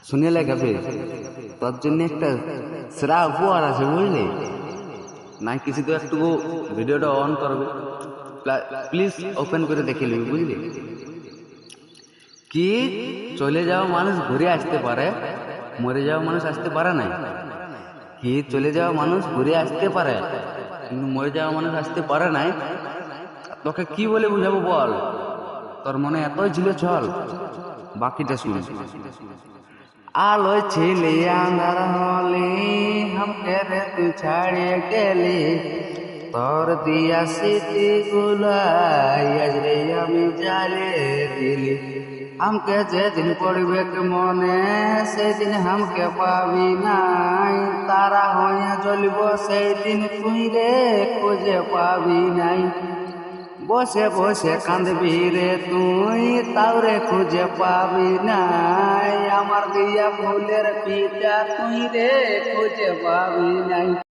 শুনে লাগাবে তোর জন্য একটা সেরা উপহার আছে বুঝলি না কিছু তো একটু ভিডিওটা অন করবে প্লিজ ওপেন করে দেখে নিবি বুঝলি কি চলে যাওয়া মানুষ ঘুরে আসতে পারে মরে যাওয়া মানুষ আসতে পারে না কি চলে যাওয়া মানুষ ঘুরে আসতে পারে কিন্তু মরে যাওয়া মানুষ আসতে পারে নাই তোকে কি বলে বুঝাবো বল তোর মনে এতই ছিল চল বাকিটা শুন আলোয় ছিলে আন্ধার হলে হামকে রে তুই ছাড়িয়ে গেলি তোর দিয়া স্মৃতি গুলাই আজ রে আমি জ্বালিয়ে দিলি हमके যেদিন পড়বে মনে সেদিন हमके পাবি নাই তারা হয়ে জ্বলব সেই দিন তুই রে খুঁজে পাবি নাই বসে বসে কাঁদবি রে তুই তাও রে খুঁজে পাবি নাই আমার দিয়া ফুলের পিতা তুই রে খুঁজে পাবি নাই